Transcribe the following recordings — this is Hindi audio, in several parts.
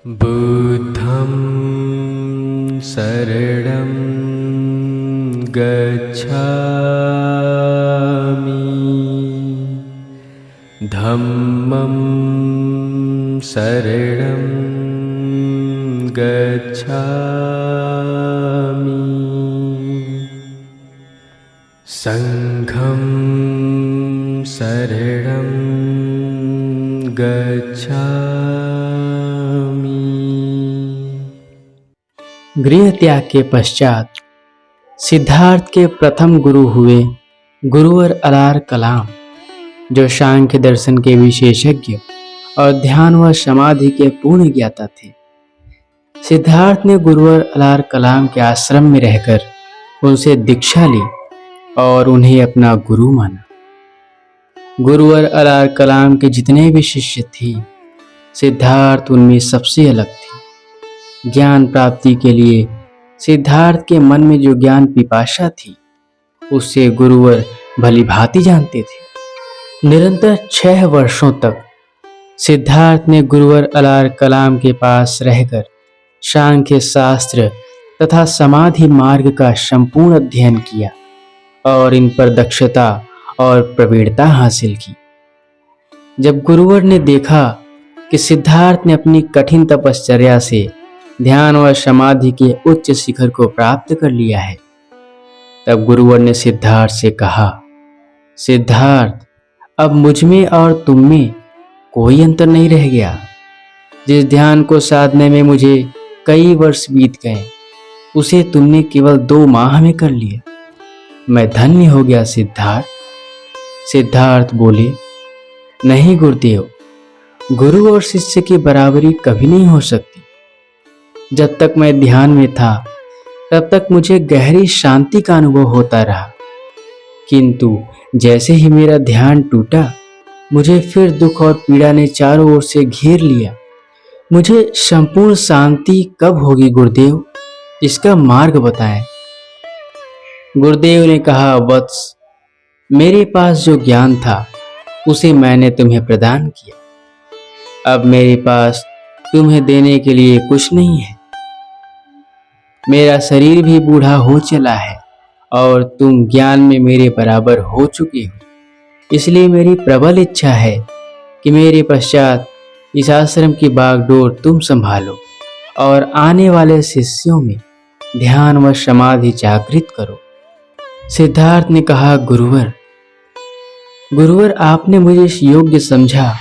बुद्धं शरणं गच्छामि धम्मं शरणं गच्छामि संघं शरणं गच्छामि। गृह त्याग के पश्चात सिद्धार्थ के प्रथम गुरु हुए गुरुवर अलार कलाम, जो सांख्य दर्शन के विशेषज्ञ और ध्यान व समाधि के पूर्ण ज्ञाता थे। सिद्धार्थ ने गुरुवर अलार कलाम के आश्रम में रहकर उनसे दीक्षा ली और उन्हें अपना गुरु माना। गुरुवर अलार कलाम के जितने भी शिष्य थे, सिद्धार्थ उनमें सबसे अलग थे। ज्ञान प्राप्ति के लिए सिद्धार्थ के मन में जो ज्ञान पिपाशा थी, उससे गुरुवर भली भांति जानते थे। निरंतर 6 वर्षों तक सिद्धार्थ ने गुरुवर अलार कलाम के पास रहकर सांख्य शास्त्र तथा समाधि मार्ग का संपूर्ण अध्ययन किया और इन पर दक्षता और प्रवीणता हासिल की। जब गुरुवर ने देखा कि सिद्धार्थ ने अपनी कठिन तपश्चर्या से ध्यान व समाधि के उच्च शिखर को प्राप्त कर लिया है, तब गुरुवर ने सिद्धार्थ से कहा, सिद्धार्थ, अब मुझ में और तुम में कोई अंतर नहीं रह गया। जिस ध्यान को साधने में मुझे कई वर्ष बीत गए, उसे तुमने केवल 2 माह में कर लिया। मैं धन्य हो गया सिद्धार्थ। सिद्धार्थ बोले, नहीं गुरुदेव, गुरु और शिष्य की बराबरी कभी नहीं हो सकती। जब तक मैं ध्यान में था, तब तक मुझे गहरी शांति का अनुभव होता रहा, किंतु जैसे ही मेरा ध्यान टूटा, मुझे फिर दुख और पीड़ा ने चारों ओर से घेर लिया। मुझे संपूर्ण शांति कब होगी गुरुदेव, इसका मार्ग बताएं। गुरुदेव ने कहा, वत्स, मेरे पास जो ज्ञान था उसे मैंने तुम्हें प्रदान किया। अब मेरे पास तुम्हें देने के लिए कुछ नहीं है। मेरा शरीर भी बूढ़ा हो चला है और तुम ज्ञान में मेरे बराबर हो चुके हो। इसलिए मेरी प्रबल इच्छा है कि मेरे पश्चात इस आश्रम की बागडोर तुम संभालो और आने वाले शिष्यों में ध्यान व समाधि जागृत करो। सिद्धार्थ ने कहा, गुरुवर, आपने मुझे इस योग्य समझा,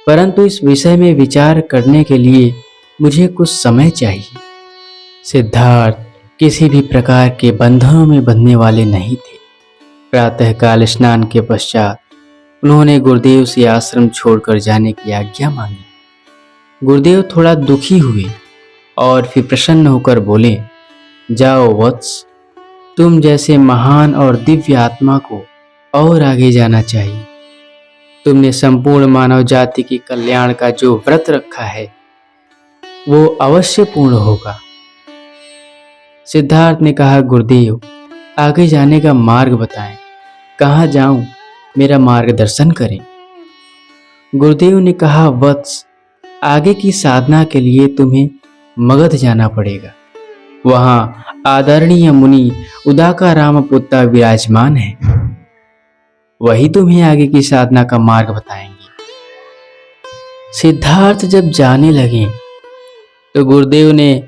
परंतु इस विषय में विचार करने के लिए मुझे कुछ समय चाहिए। सिद्धार्थ किसी भी प्रकार के बंधनों में बंधने वाले नहीं थे। प्रातःकाल स्नान के पश्चात उन्होंने गुरुदेव से आश्रम छोड़कर जाने की आज्ञा मांगी। गुरुदेव थोड़ा दुखी हुए और फिर प्रसन्न होकर बोले, जाओ वत्स, तुम जैसे महान और दिव्य आत्मा को और आगे जाना चाहिए। तुमने संपूर्ण मानव जाति के कल्याण का जो व्रत रखा है, वो अवश्य पूर्ण होगा। सिद्धार्थ ने कहा, गुरुदेव, आगे जाने का मार्ग बताएं। कहाँ जाऊं, मेरा मार्गदर्शन करें। गुरुदेव ने कहा, वत्स, आगे की साधना के लिए तुम्हें मगध जाना पड़ेगा। वहां आदरणीय मुनि उदाका पुत्ता विराजमान है। वही तुम्हें आगे की साधना का मार्ग बताएंगे। सिद्धार्थ जब जाने लगे तो गुरुदेव ने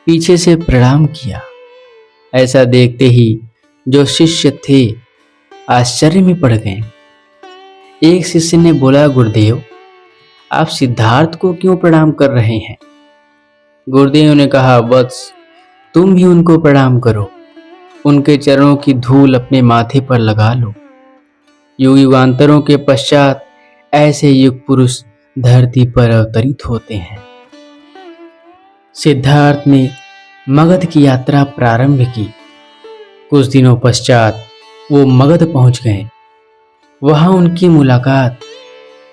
पीछे से प्रणाम किया। ऐसा देखते ही जो शिष्य थे आश्चर्य में पड़ गए। एक शिष्य ने बोला, गुरुदेव, आप सिद्धार्थ को क्यों प्रणाम कर रहे हैं? गुरुदेव ने कहा, वत्स, तुम भी उनको प्रणाम करो। उनके चरणों की धूल अपने माथे पर लगा लो। युग युगांतरों के पश्चात ऐसे युग पुरुष धरती पर अवतरित होते हैं। सिद्धार्थ ने मगध की यात्रा प्रारंभ की। कुछ दिनों पश्चात वो मगध पहुंच गए। वहां उनकी मुलाकात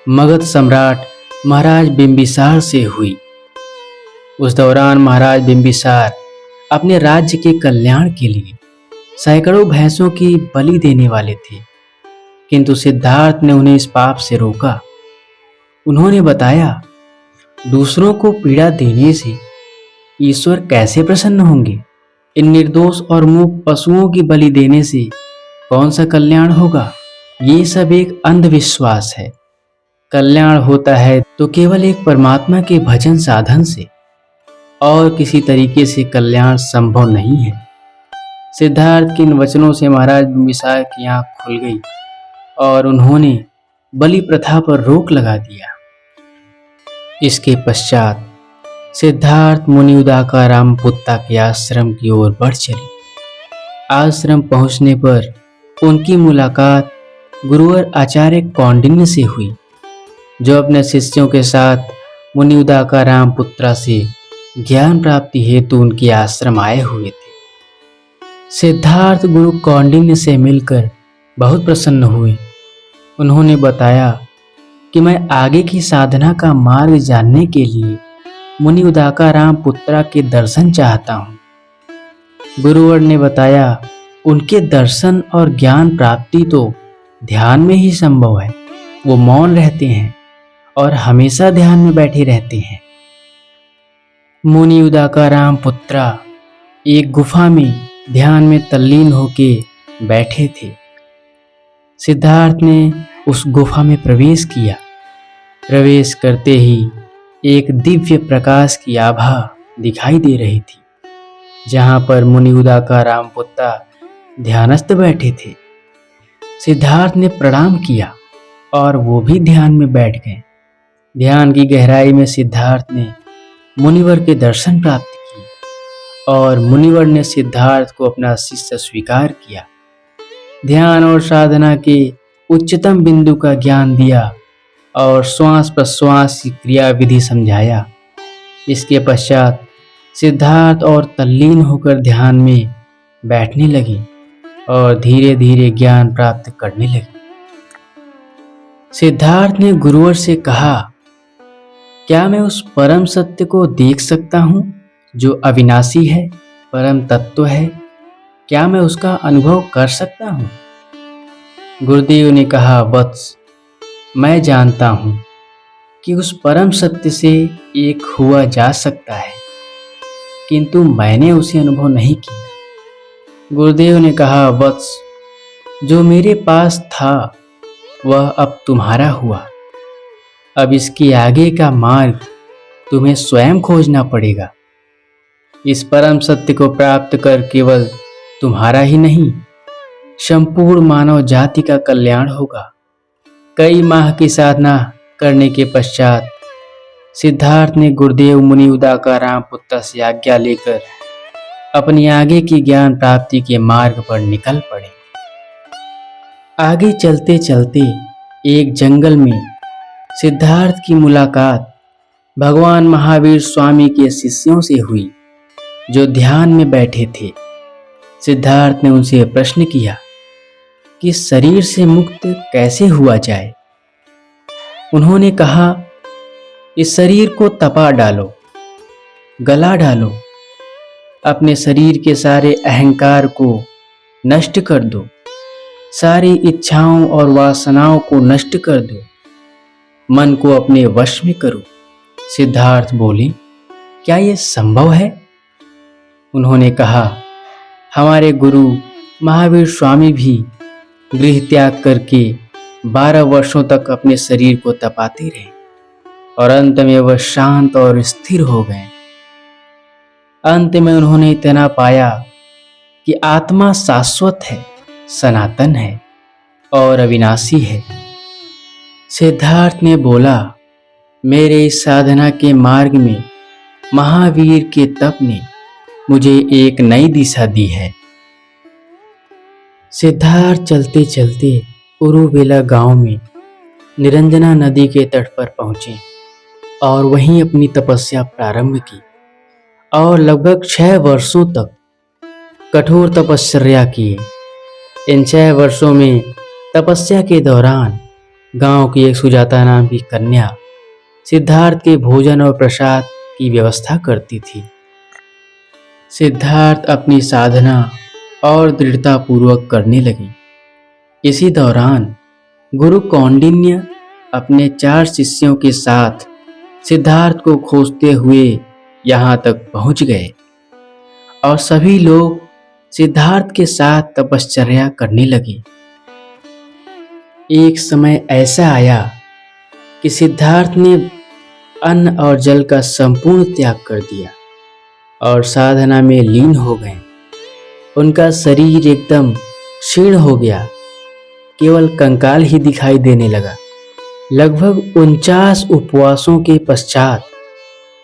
मगध सम्राट महाराज बिंबिसार से हुई। उस दौरान महाराज बिंबिसार अपने राज्य के कल्याण के लिए सैकड़ों भैंसों की बलि देने वाले थे, किंतु सिद्धार्थ ने उन्हें इस पाप से रोका। उन्होंने बताया, दूसरों को पीड़ा देने से ईश्वर कैसे प्रसन्न होंगे? इन निर्दोष और मूक पशुओं की बलि देने से कौन सा कल्याण होगा? ये सब एक अंधविश्वास है। कल्याण होता है तो केवल एक परमात्मा के भजन साधन से, और किसी तरीके से कल्याण संभव नहीं है। सिद्धार्थ के इन वचनों से महाराज बिम्बिसार की आंख खुल गई और उन्होंने बलि प्रथा पर रोक लगा दिया। इसके पश्चात सिद्धार्थ मुनि उदाकाराम पुत्ता के आश्रम की ओर बढ़ चले। आश्रम पहुंचने पर उनकी मुलाकात गुरुवर आचार्य कौंडिन्य से हुई, जो अपने शिष्यों के साथ मुनि उदाकाराम पुत्रा से ज्ञान प्राप्ति हेतु उनके आश्रम आए हुए थे। सिद्धार्थ गुरु कौंडिन्य से मिलकर बहुत प्रसन्न हुए। उन्होंने बताया कि मैं आगे की साधना का मार्ग जानने के लिए मुनि उदाकाराम पुत्रा के दर्शन चाहता हूँ। गुरुवर ने बताया, उनके दर्शन और ज्ञान प्राप्ति तो ध्यान में ही संभव है। वो मौन रहते हैं और हमेशा ध्यान में बैठे रहते हैं। मुनि उदाकाराम पुत्रा एक गुफा में ध्यान में तल्लीन होके बैठे थे। सिद्धार्थ ने उस गुफा में प्रवेश किया। प्रवेश करते ही एक दिव्य प्रकाश की आभा दिखाई दे रही थी, जहां पर मुनि उदाकाराम पुत्रा ध्यानस्थ बैठे थे। सिद्धार्थ ने प्रणाम किया और वो भी ध्यान में बैठ गए। ध्यान की गहराई में सिद्धार्थ ने मुनिवर के दर्शन प्राप्त किए और मुनिवर ने सिद्धार्थ को अपना शिष्य स्वीकार किया। ध्यान और साधना के उच्चतम बिंदु का ज्ञान दिया और श्वास प्रश्वास की क्रिया विधि समझाया। इसके पश्चात सिद्धार्थ और तल्लीन होकर ध्यान में बैठने लगे और धीरे धीरे ज्ञान प्राप्त करने लगे। सिद्धार्थ ने गुरुवर से कहा, क्या मैं उस परम सत्य को देख सकता हूँ जो अविनाशी है, परम तत्व है? क्या मैं उसका अनुभव कर सकता हूँ? गुरुदेव ने कहा, वत्स, मैं जानता हूँ कि उस परम सत्य से एक हुआ जा सकता है, किंतु मैंने उसे अनुभव नहीं किया। गुरुदेव ने कहा, वत्स, जो मेरे पास था वह अब तुम्हारा हुआ। अब इसके आगे का मार्ग तुम्हें स्वयं खोजना पड़ेगा। इस परम सत्य को प्राप्त कर केवल तुम्हारा ही नहीं, संपूर्ण मानव जाति का कल्याण होगा। कई माह की साधना करने के पश्चात सिद्धार्थ ने गुरुदेव मुनि उदाकाराम पुत्रा से आज्ञा लेकर अपनी आगे की ज्ञान प्राप्ति के मार्ग पर निकल पड़े। आगे चलते चलते एक जंगल में सिद्धार्थ की मुलाकात भगवान महावीर स्वामी के शिष्यों से हुई, जो ध्यान में बैठे थे। सिद्धार्थ ने उनसे प्रश्न किया कि शरीर से मुक्त कैसे हुआ जाए। उन्होंने कहा, इस शरीर को तपा डालो, गला डालो, अपने शरीर के सारे अहंकार को नष्ट कर दो, सारी इच्छाओं और वासनाओं को नष्ट कर दो, मन को अपने वश में करो। सिद्धार्थ बोले, क्या यह संभव है? उन्होंने कहा, हमारे गुरु महावीर स्वामी भी गृह त्याग करके 12 वर्षों तक अपने शरीर को तपाते रहे और अंत में वह शांत और स्थिर हो गए। अंत में उन्होंने इतना पाया कि आत्मा शाश्वत है, सनातन है और अविनाशी है। सिद्धार्थ ने बोला, मेरे इस साधना के मार्ग में महावीर के तप ने मुझे एक नई दिशा दी है। सिद्धार्थ चलते चलते उरुवेला गांव में निरंजना नदी के तट पर पहुंचे और वहीं अपनी तपस्या प्रारंभ की और लगभग 6 वर्षों तक कठोर तपश्चर्या किए। इन 6 वर्षों में तपस्या के दौरान गांव की एक सुजाता नाम की कन्या सिद्धार्थ के भोजन और प्रसाद की व्यवस्था करती थी। सिद्धार्थ अपनी साधना और दृढ़ता पूर्वक करने लगे। इसी दौरान गुरु कौंडिन्य अपने 4 शिष्यों के साथ सिद्धार्थ को खोजते हुए यहाँ तक पहुंच गए और सभी लोग सिद्धार्थ के साथ तपश्चर्या करने लगे। एक समय ऐसा आया कि सिद्धार्थ ने अन्न और जल का संपूर्ण त्याग कर दिया और साधना में लीन हो गए। उनका शरीर एकदम क्षीण हो गया, केवल कंकाल ही दिखाई देने लगा। लगभग 49 उपवासों के पश्चात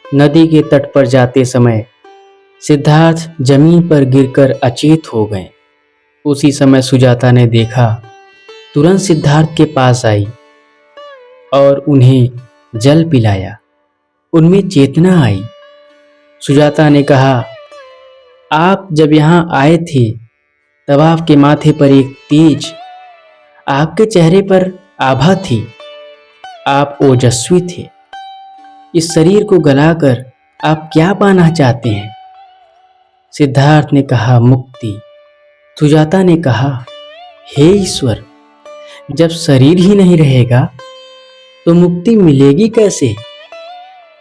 नदी के तट पर जाते समय सिद्धार्थ जमीन पर गिरकर अचेत हो गए। उसी समय सुजाता ने देखा, तुरंत सिद्धार्थ के पास आई और उन्हें जल पिलाया। उनमें चेतना आई। सुजाता ने कहा, आप जब यहाँ आए थे तब आपके माथे पर एक तेज, आपके चेहरे पर आभा थी, आप ओजस्वी थे। इस शरीर को गलाकर आप क्या पाना चाहते हैं? सिद्धार्थ ने कहा, मुक्ति। सुजाता ने कहा, हे ईश्वर, जब शरीर ही नहीं रहेगा तो मुक्ति मिलेगी कैसे?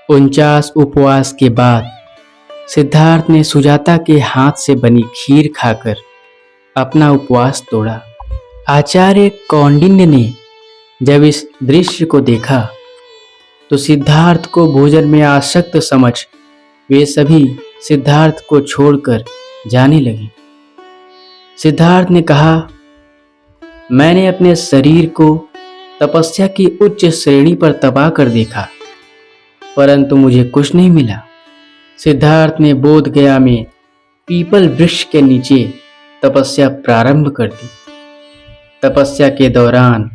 49 उपवास के बाद सिद्धार्थ ने सुजाता के हाथ से बनी खीर खाकर अपना उपवास तोड़ा। आचार्य कौंडिन्य ने जब इस दृश्य को देखा तो सिद्धार्थ को भोजन में आसक्त समझ वे सभी सिद्धार्थ को छोड़कर जाने लगे। सिद्धार्थ ने कहा, मैंने अपने शरीर को तपस्या की उच्च श्रेणी पर तपा कर देखा, परंतु मुझे कुछ नहीं मिला। सिद्धार्थ ने बोध गया में पीपल वृक्ष के नीचे तपस्या प्रारंभ कर दी। तपस्या के दौरान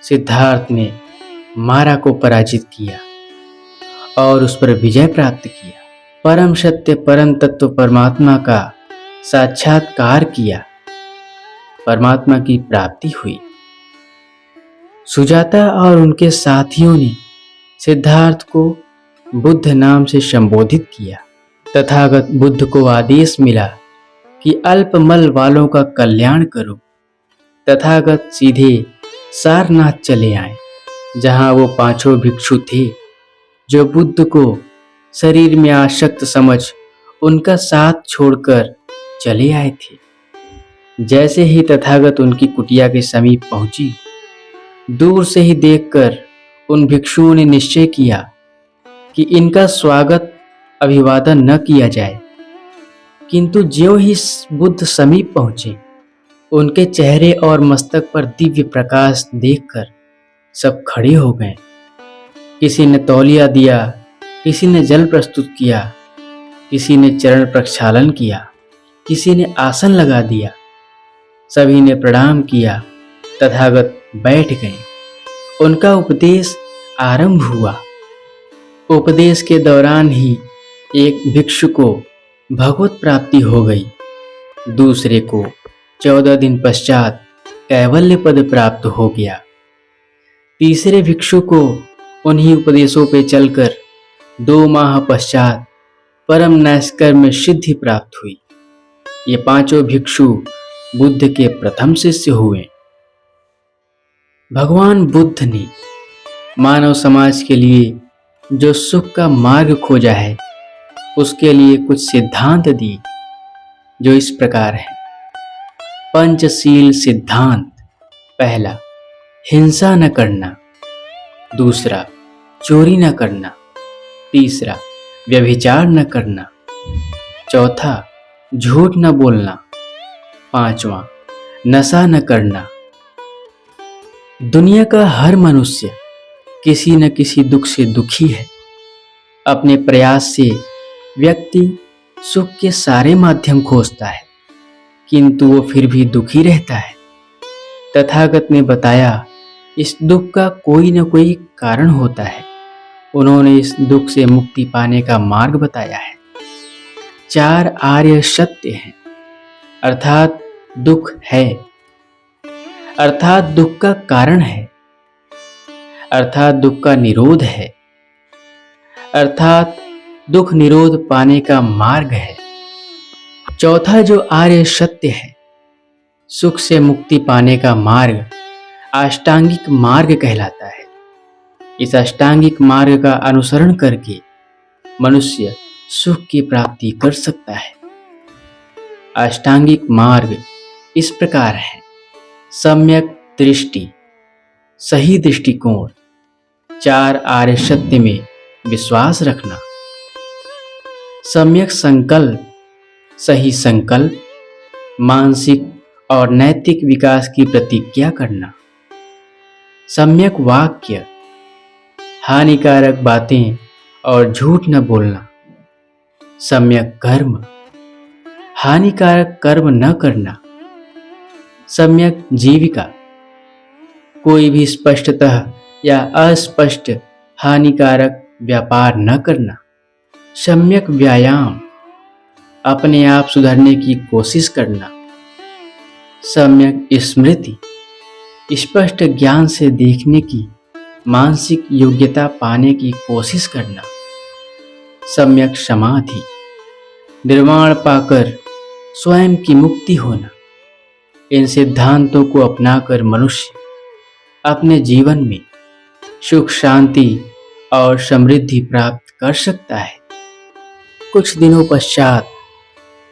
सिद्धार्थ ने मारा को पराजित किया और उस पर विजय प्राप्त किया। परम सत्य परम तत्व परमात्मा का साक्षात्कार किया। परमात्मा की प्राप्ति हुई। सुजाता और उनके साथियों ने सिद्धार्थ को बुद्ध नाम से संबोधित किया। तथागत बुद्ध को आदेश मिला कि अल्पमल वालों का कल्याण करो। तथागत सीधे सारनाथ चले आए, जहां वो पांचों भिक्षु थे जो बुद्ध को शरीर में आसक्त समझ उनका साथ छोड़कर चले आए थे। जैसे ही तथागत उनकी कुटिया के समीप पहुंची, दूर से ही देखकर उन भिक्षुओं ने निश्चय किया कि इनका स्वागत अभिवादन न किया जाए। किंतु ज्यों ही बुद्ध समीप पहुंचे, उनके चेहरे और मस्तक पर दिव्य प्रकाश देखकर सब खड़े हो गए। किसी ने तौलिया दिया, किसी ने जल प्रस्तुत किया, किसी ने चरण प्रक्षालन किया, किसी ने आसन लगा दिया। सभी ने प्रणाम किया। तथागत बैठ गए। उनका उपदेश आरंभ हुआ। उपदेश के दौरान ही एक भिक्षु को भगवत प्राप्ति हो गई, दूसरे को 14 दिन पश्चात कैवल्य पद प्राप्त हो गया, तीसरे भिक्षु को उन्हीं उपदेशों पे चलकर 2 माह पश्चात परम नैष्कर्म में सिद्धि प्राप्त हुई। ये पांचों भिक्षु बुद्ध के प्रथम शिष्य हुए। भगवान बुद्ध ने मानव समाज के लिए जो सुख का मार्ग खोजा है, उसके लिए कुछ सिद्धांत दिए जो इस प्रकार है। पंचशील सिद्धांत। पहला, हिंसा न करना। दूसरा, चोरी न करना। तीसरा, व्यभिचार न करना। चौथा, झूठ न बोलना। पांचवा, नशा न करना। दुनिया का हर मनुष्य किसी न किसी दुख से दुखी है। अपने प्रयास से व्यक्ति सुख के सारे माध्यम खोजता है, किंतु वो फिर भी दुखी रहता है। तथागत ने बताया, इस दुख का कोई न कोई कारण होता है। उन्होंने इस दुख से मुक्ति पाने का मार्ग बताया है। 4 आर्य सत्य हैं, अर्थात दुख है, अर्थात दुख का कारण है, अर्थात दुख का निरोध है, अर्थात दुख निरोध पाने का मार्ग है। चौथा जो आर्य सत्य है, सुख से मुक्ति पाने का मार्ग, अष्टांगिक मार्ग कहलाता है। इस अष्टांगिक मार्ग का अनुसरण करके मनुष्य सुख की प्राप्ति कर सकता है। अष्टांगिक मार्ग इस प्रकार है: सम्यक दृष्टि, सही दृष्टिकोण, 4 आर्य सत्य में विश्वास रखना, सम्यक संकल्प, सही संकल्प, मानसिक और नैतिक विकास की प्रतिज्ञा करना, सम्यक वाक्य, हानिकारक बातें और झूठ न बोलना, सम्यक कर्म, हानिकारक कर्म न करना, सम्यक जीविका, कोई भी स्पष्टतः या अस्पष्ट हानिकारक व्यापार न करना, सम्यक व्यायाम, अपने आप सुधरने की कोशिश करना, सम्यक स्मृति, स्पष्ट ज्ञान से देखने की मानसिक योग्यता पाने की कोशिश करना, सम्यक समाधि, निर्वाण पाकर स्वयं की मुक्ति होना। इन सिद्धांतों को अपनाकर मनुष्य अपने जीवन में सुख, शांति और समृद्धि प्राप्त कर सकता है। कुछ दिनों पश्चात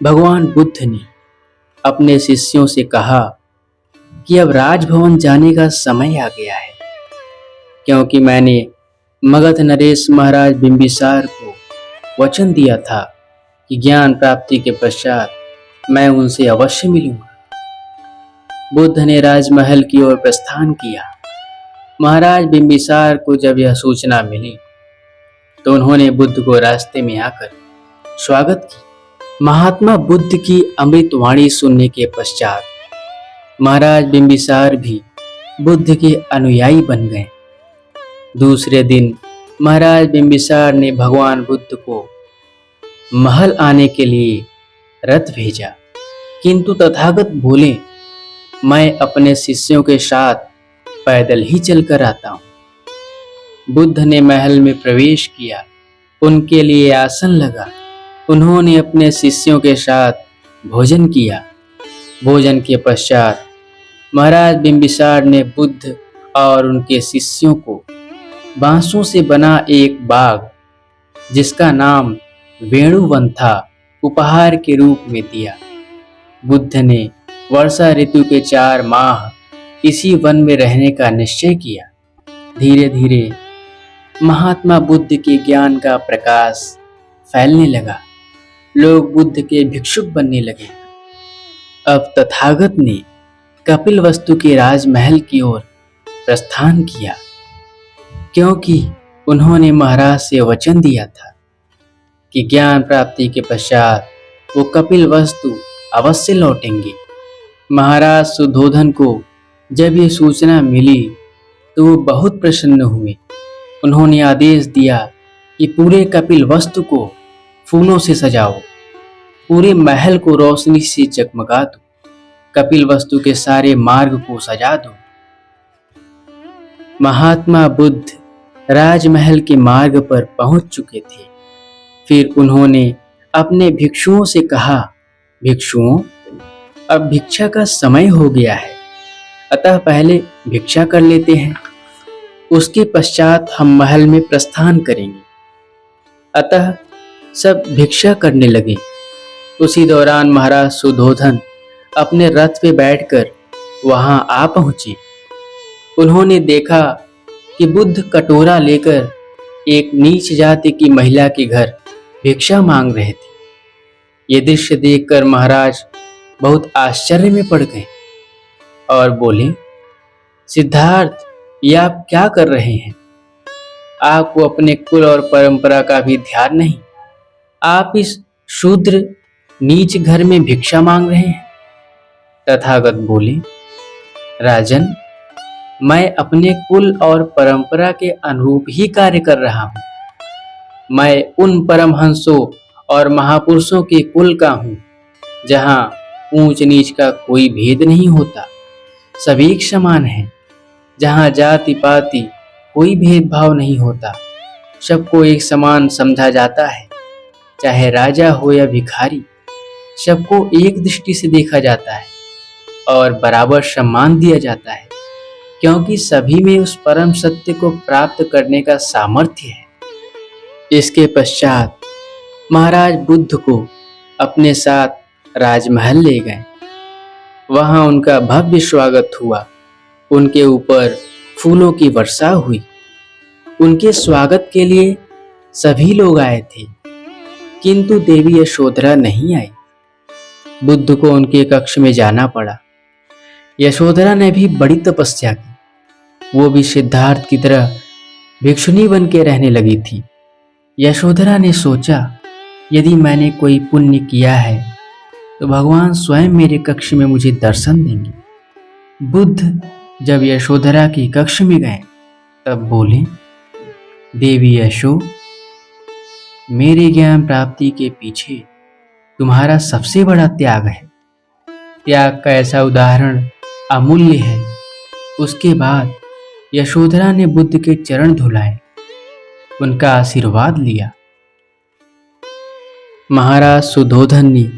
भगवान बुद्ध ने अपने शिष्यों से कहा कि अब राजभवन जाने का समय आ गया है, क्योंकि मैंने मगध नरेश महाराज बिंबिसार को वचन दिया था कि ज्ञान प्राप्ति के पश्चात मैं उनसे अवश्य मिलूंगा। बुद्ध ने राजमहल की ओर प्रस्थान किया। महाराज बिंबिसार को जब यह सूचना मिली तो उन्होंने बुद्ध को रास्ते में आकर स्वागत की। महात्मा बुद्ध की अमृतवाणी सुनने के पश्चात महाराज बिंबिसार भी बुद्ध के अनुयायी बन गए। दूसरे दिन महाराज बिंबिसार ने भगवान बुद्ध को महल आने के लिए रथ भेजा, किंतु तथागत बोले, मैं अपने शिष्यों के साथ पैदल ही चलकर आता हूँ। बुद्ध ने महल में प्रवेश किया, उनके लिए आसन लगा। उन्होंने अपने शिष्यों के साथ भोजन किया। भोजन के पश्चात महाराज बिंबिसार ने बुद्ध और उनके शिष्यों को बांसों से बना एक बाग, जिसका नाम वेणुवन था, उपहार के रूप में दिया। बुद्ध ने वर्षा ऋतु के 4 माह इसी वन में रहने का निश्चय किया। धीरे धीरे महात्मा बुद्ध के ज्ञान का प्रकाश फैलने लगा। लोग बुद्ध के भिक्षुक बनने लगे। अब तथागत ने कपिलवस्तु के राजमहल की ओर प्रस्थान किया, क्योंकि उन्होंने महाराज से वचन दिया था कि ज्ञान प्राप्ति के पश्चात वो कपिलवस्तु अवश्य लौटेंगे। महाराज सुधोधन को जब ये सूचना मिली तो वो बहुत प्रसन्न हुए। उन्होंने आदेश दिया कि पूरे कपिलवस्तु को फूलों से सजाओ, पूरे महल को रोशनी से जगमगा दो, कपिलवस्तु के सारे मार्ग को सजा दो। महात्मा बुद्ध राजमहल के मार्ग पर पहुंच चुके थे। फिर उन्होंने अपने भिक्षुओं से कहा, भिक्षुओं, अब भिक्षा का समय हो गया है, अतः पहले भिक्षा कर लेते हैं, उसके पश्चात हम महल में प्रस्थान करेंगे। अतः सब भिक्षा करने लगे। उसी दौरान महाराज सुधोधन अपने रथ पे बैठकर वहां आ पहुंचे। उन्होंने देखा कि बुद्ध कटोरा लेकर एक नीच जाति की महिला के घर भिक्षा मांग रहे थे। ये दृश्य देखकर महाराज बहुत आश्चर्य में पड़ गए और बोले, सिद्धार्थ, ये आप क्या कर रहे हैं? आपको अपने कुल और परंपरा का भी ध्यान नहीं। आप इस शूद्र नीच घर में भिक्षा मांग रहे हैं। तथागत बोले, राजन, मैं अपने कुल और परंपरा के अनुरूप ही कार्य कर रहा हूँ। मैं उन परमहंसों और महापुरुषों के कुल का हूँ जहाँ ऊंच नीच का कोई भेद नहीं होता, सभी एक समान हैं, जहाँ जाति पाति कोई भेदभाव नहीं होता, सबको एक समान समझा जाता है, चाहे राजा हो या भिखारी, सबको एक दृष्टि से देखा जाता है और बराबर सम्मान दिया जाता है। क्योंकि सभी में उस परम सत्य को प्राप्त करने का सामर्थ्य है। इसके पश्चात महाराज बुद्ध को अपने साथ राजमहल ले गए। वहां उनका भव्य स्वागत हुआ। उनके ऊपर फूलों की वर्षा हुई। उनके स्वागत के लिए सभी लोग आए थे, किंतु देवी यशोधरा नहीं आई। बुद्ध को उनके कक्ष में जाना पड़ा। यशोधरा ने भी बड़ी तपस्या की। वो भी सिद्धार्थ की तरह भिक्षुनी बन के रहने लगी थी। यशोधरा ने सोचा, यदि मैंने कोई पुण्य किया है तो भगवान स्वयं मेरे कक्ष में मुझे दर्शन देंगे। बुद्ध जब यशोधरा के कक्ष में गए तब बोले, देवी यशो, मेरे ज्ञान प्राप्ति के पीछे तुम्हारा सबसे बड़ा त्याग है। त्याग का ऐसा उदाहरण अमूल्य है। उसके बाद यशोधरा ने बुद्ध के चरण धुलाए, उनका आशीर्वाद लिया। महाराज सुधोधन ने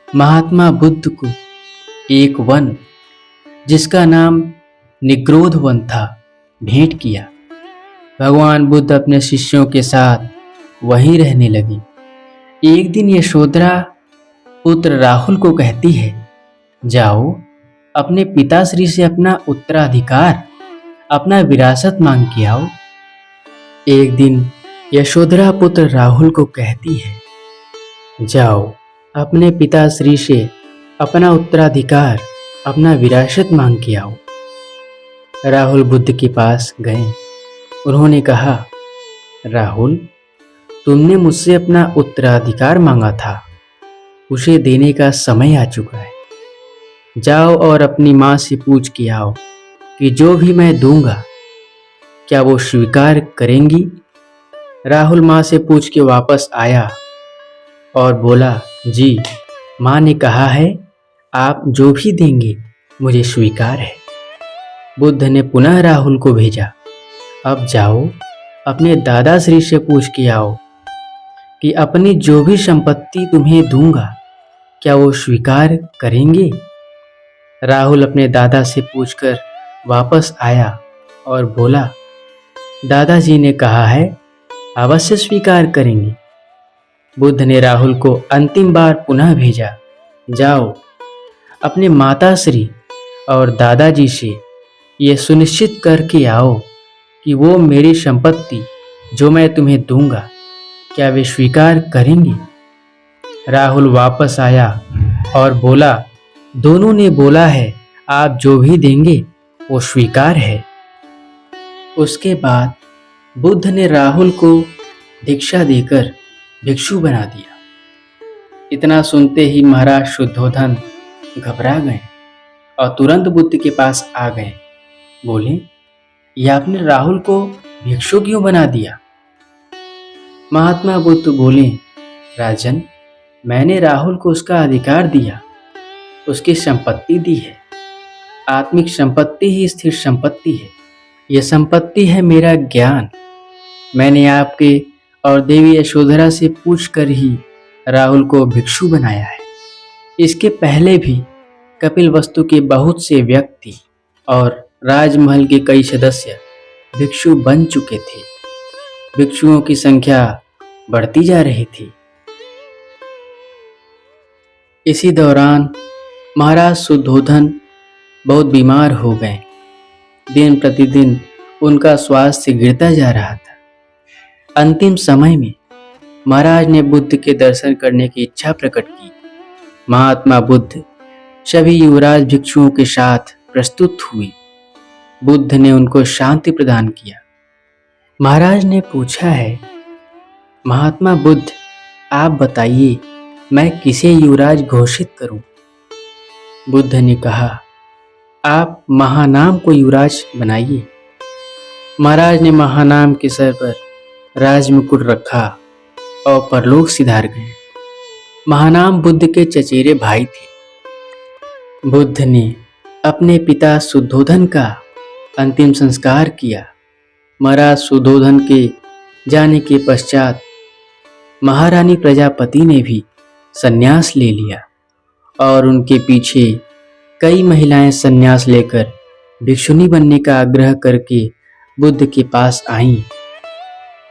महात्मा बुद्ध को एक वन, जिसका नाम निग्रोध वन था, भेंट किया। भगवान बुद्ध अपने शिष्यों के साथ वहीं रहने लगे। एक दिन यशोधरा पुत्र राहुल को कहती है, जाओ अपने पिताश्री से अपना उत्तराधिकार, अपना विरासत मांग के आओ। एक दिन यशोधरा पुत्र राहुल को कहती है, जाओ अपने पिताश्री से अपना उत्तराधिकार, अपना विरासत मांग के आओ। राहुल बुद्ध के पास गए। उन्होंने कहा, राहुल, तुमने मुझसे अपना उत्तराधिकार मांगा था, उसे देने का समय आ चुका है। जाओ और अपनी माँ से पूछ के आओ कि जो भी मैं दूंगा क्या वो स्वीकार करेंगी। राहुल माँ से पूछ के वापस आया और बोला, जी, माँ ने कहा है आप जो भी देंगे मुझे स्वीकार है। बुद्ध ने पुनः राहुल को भेजा, अब जाओ अपने दादाश्री से पूछ के आओ कि अपनी जो भी संपत्ति तुम्हें दूंगा क्या वो स्वीकार करेंगे। राहुल अपने दादा से पूछकर वापस आया और बोला, दादाजी ने कहा है अवश्य स्वीकार करेंगे। बुद्ध ने राहुल को अंतिम बार पुनः भेजा, जाओ अपने माताश्री और दादाजी से ये सुनिश्चित करके आओ कि वो मेरी संपत्ति जो मैं तुम्हें दूंगा क्या वे स्वीकार करेंगे। राहुल वापस आया और बोला, दोनों ने बोला है आप जो भी देंगे वो स्वीकार है। उसके बाद बुद्ध ने राहुल को दीक्षा देकर भिक्षु बना दिया। इतना सुनते ही महाराज शुद्धोधन घबरा गए और तुरंत बुद्ध के पास आ गए। बोले, ये आपने राहुल को भिक्षु क्यों बना दिया। महात्मा बुद्ध बोले, राजन, मैंने राहुल को उसका अधिकार दिया, उसकी संपत्ति दी है। आत्मिक संपत्ति ही स्थिर संपत्ति है। यह संपत्ति है मेरा ज्ञान। मैंने आपके और देवी यशोधरा से पूछकर ही राहुल को भिक्षु बनाया है। इसके पहले भी कपिल वस्तु के बहुत से व्यक्ति और राजमहल के कई सदस्य भिक्षु बन चुके थे। भिक्षुओं की संख्या बढ़ती जा रही थी। इसी दौरान महाराज शुद्धोधन बहुत बीमार हो गए। दिन प्रतिदिन उनका स्वास्थ्य गिरता जा रहा था। अंतिम समय में महाराज ने बुद्ध के दर्शन करने की इच्छा प्रकट की। महात्मा बुद्ध सभी युवराज भिक्षुओं के साथ प्रस्तुत हुए। बुद्ध ने उनको शांति प्रदान किया। महाराज ने पूछा है, महात्मा बुद्ध, आप बताइए मैं किसे युवराज घोषित करूं। बुद्ध ने कहा, आप महानाम को युवराज बनाइए। महाराज ने महानाम के सर पर राजमुकुट रखा और परलोक सिधार गए। महानाम बुद्ध के चचेरे भाई थे। बुद्ध ने अपने पिता शुद्धोधन का अंतिम संस्कार किया। महाराज शुद्धोधन के जाने के पश्चात महारानी प्रजापति ने भी संन्यास ले लिया और उनके पीछे कई महिलाएं संन्यास लेकर भिक्षुनी बनने का आग्रह करके बुद्ध के पास आईं।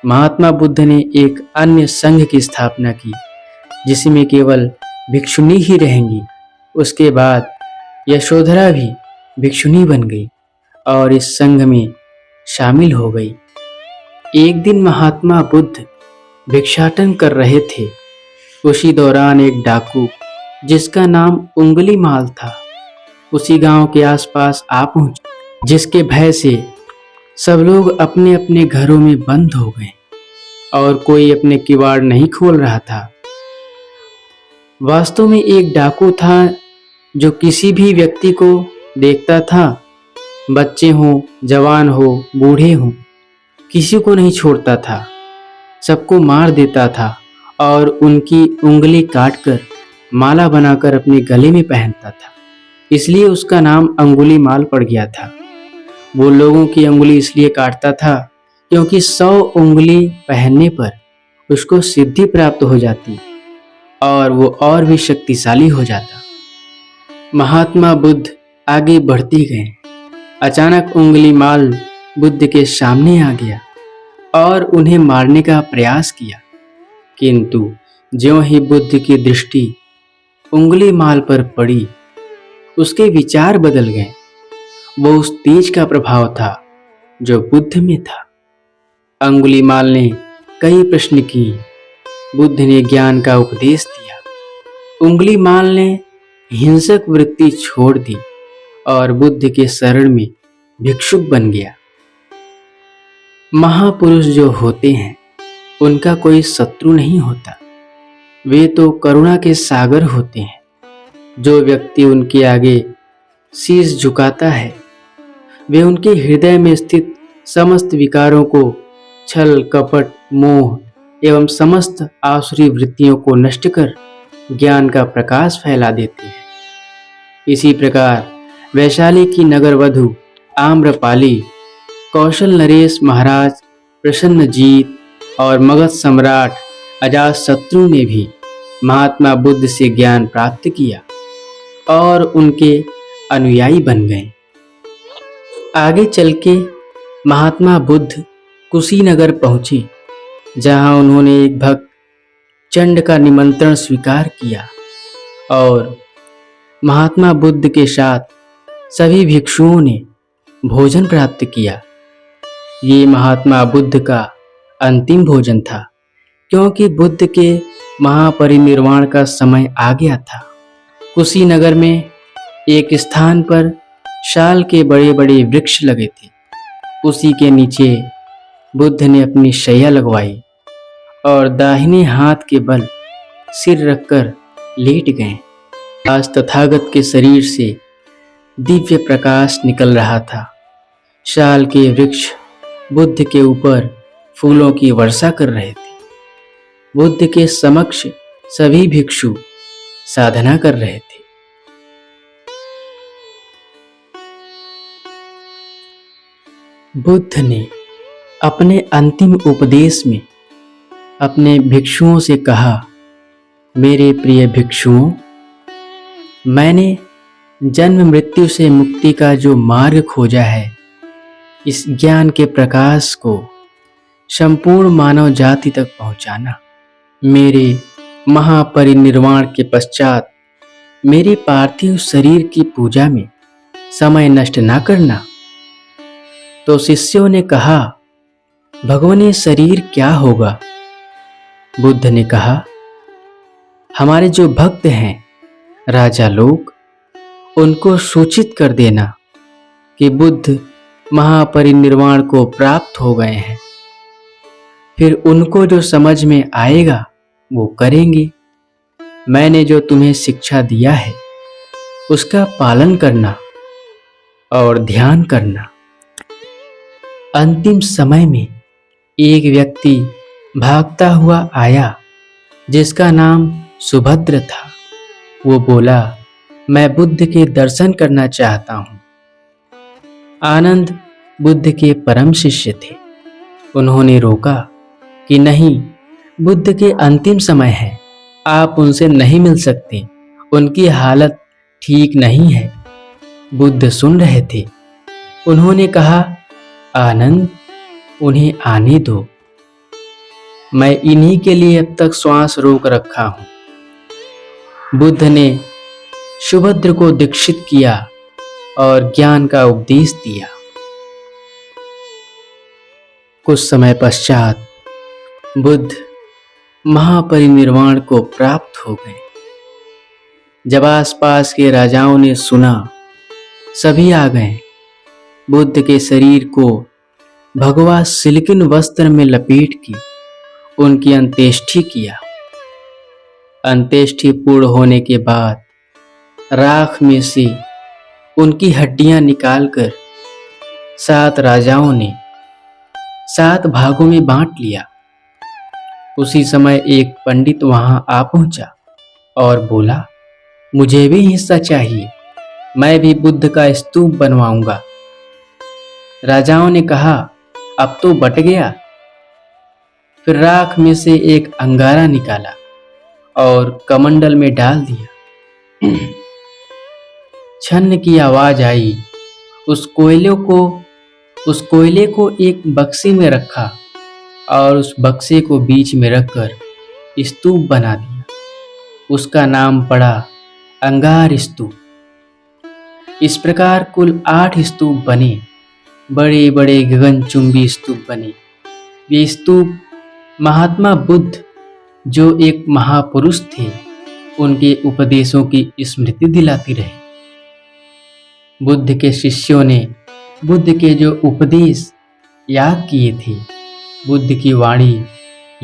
महात्मा बुद्ध ने एक अन्य संघ की स्थापना की जिसमें केवल भिक्षुनी ही रहेंगी। उसके बाद यशोधरा भी भिक्षुनी बन गई और इस संघ में शामिल हो गई। एक दिन महात्मा बुद्ध भिक्षाटन कर रहे थे। उसी दौरान एक डाकू जिसका नाम उंगली माल था उसी गांव के आसपास आ पहुंचा, जिसके भय से सब लोग अपने अपने घरों में बंद हो गए और कोई अपने किवाड़ नहीं खोल रहा था। वास्तव में एक डाकू था जो किसी भी व्यक्ति को देखता था, बच्चे हों, जवान हो, बूढ़े हों, किसी को नहीं छोड़ता था, सबको मार देता था और उनकी उंगली काटकर माला बनाकर अपने गले में पहनता था। इसलिए उसका नाम अंगुली माल पड़ गया था। वो लोगों की उंगली इसलिए काटता था क्योंकि 100 उंगली पहनने पर उसको सिद्धि प्राप्त हो जाती और वो और भी शक्तिशाली हो जाता। महात्मा बुद्ध आगे बढ़ते गए। अचानक उंगली माल बुद्ध के सामने आ गया और उन्हें मारने का प्रयास किया, किंतु ज्यों ही बुद्ध की दृष्टि उंगली माल पर पड़ी उसके विचार बदल गए। वो उस तेज का प्रभाव था जो बुद्ध में था। अंगुली माल ने कई प्रश्न किए, बुद्ध ने ज्ञान का उपदेश दिया। उंगली माल ने हिंसक वृत्ति छोड़ दी और बुद्ध के शरण में भिक्षुक बन गया। महापुरुष जो होते हैं उनका कोई शत्रु नहीं होता, वे तो करुणा के सागर होते हैं। जो व्यक्ति उनके आगे शीश झुकाता है वे उनके हृदय में स्थित समस्त विकारों को, छल, कपट, मोह एवं समस्त आसुरी वृत्तियों को नष्ट कर ज्ञान का प्रकाश फैला देते हैं। इसी प्रकार वैशाली की नगरवधु आम्रपाली, कौशल नरेश महाराज, प्रसन्नजीत और मगध सम्राट अजातशत्रु ने भी महात्मा बुद्ध से ज्ञान प्राप्त किया और उनके अनुयायी बन गए। आगे चल के महात्मा बुद्ध कुशीनगर पहुंचे, जहां उन्होंने एक भक्त चंड का निमंत्रण स्वीकार किया और महात्मा बुद्ध के साथ सभी भिक्षुओं ने भोजन प्राप्त किया। ये महात्मा बुद्ध का अंतिम भोजन था, क्योंकि बुद्ध के महापरिनिर्वाण का समय आ गया था। कुशीनगर में एक स्थान पर शाल के बड़े बड़े वृक्ष लगे थे। उसी के नीचे बुद्ध ने अपनी शैया लगवाई और दाहिने हाथ के बल सिर रखकर लेट गए। आज तथागत के शरीर से दिव्य प्रकाश निकल रहा था। शाल के वृक्ष बुद्ध के ऊपर फूलों की वर्षा कर रहे थे। बुद्ध के समक्ष सभी भिक्षु साधना कर रहे थे। बुद्ध ने अपने अंतिम उपदेश में अपने भिक्षुओं से कहा, मेरे प्रिय भिक्षुओं, मैंने जन्म मृत्यु से मुक्ति का जो मार्ग खोजा है, इस ज्ञान के प्रकाश को संपूर्ण मानव जाति तक पहुंचाना। मेरे महापरिनिर्वाण के पश्चात मेरे पार्थिव शरीर की पूजा में समय नष्ट ना करना। तो शिष्यों ने कहा, भगवान ये शरीर क्या होगा? बुद्ध ने कहा, हमारे जो भक्त हैं राजा लोग, उनको सूचित कर देना कि बुद्ध महापरिनिर्वाण को प्राप्त हो गए हैं। फिर उनको जो समझ में आएगा वो करेंगे। मैंने जो तुम्हें शिक्षा दिया है उसका पालन करना और ध्यान करना। अंतिम समय में एक व्यक्ति भागता हुआ आया जिसका नाम सुभद्र था। वो बोला, मैं बुद्ध के दर्शन करना चाहता हूँ। आनंद बुद्ध के परम शिष्य थे। उन्होंने रोका कि नहीं, बुद्ध के अंतिम समय है, आप उनसे नहीं मिल सकते, उनकी हालत ठीक नहीं है। बुद्ध सुन रहे थे, उन्होंने कहा, आनंद, उन्हें आने दो। मैं इन्हीं के लिए अब तक श्वास रोक रखा हूं। बुद्ध ने सुभद्र को दीक्षित किया और ज्ञान का उपदेश दिया। कुछ समय पश्चात बुद्ध महापरिनिर्वाण को प्राप्त हो गए। जब आसपास के राजाओं ने सुना, सभी आ गए। बुद्ध के शरीर को भगवा सिल्किन वस्त्र में लपेट के उनकी अंत्येष्टि किया। अंत्येष्टि पूर्ण होने के बाद राख में से उनकी हड्डियां निकालकर 7 राजाओं ने 7 भागों में बांट लिया। उसी समय एक पंडित वहां आ पहुंचा और बोला, मुझे भी हिस्सा चाहिए, मैं भी बुद्ध का स्तूप बनवाऊंगा। राजाओं ने कहा, अब तो बट गया। फिर राख में से एक अंगारा निकाला और कमंडल में डाल दिया। छन्न की आवाज आई। उस कोयले को एक बक्से में रखा और उस बक्से को बीच में रखकर स्तूप बना दिया। उसका नाम पड़ा अंगार स्तूप। इस प्रकार कुल 8 स्तूप बने। बड़े बड़े गगनचुंबी स्तूप बने। ये स्तूप महात्मा बुद्ध, जो एक महापुरुष थे, उनके उपदेशों की स्मृति दिलाती रहे। बुद्ध के शिष्यों ने बुद्ध के जो उपदेश याद किए थे, बुद्ध की वाणी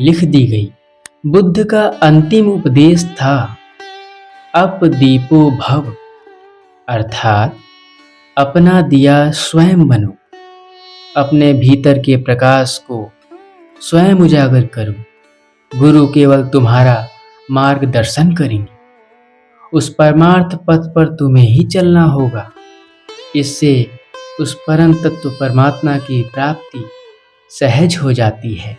लिख दी गई। बुद्ध का अंतिम उपदेश था, अपदीपो भव, अर्थात अपना दिया स्वयं बनो। अपने भीतर के प्रकाश को स्वयं उजागर करो। गुरु केवल तुम्हारा मार्गदर्शन करेंगे। उस परमार्थ पथ पर तुम्हें ही चलना होगा। इससे उस परम तत्व परमात्मा की प्राप्ति सहज हो जाती है।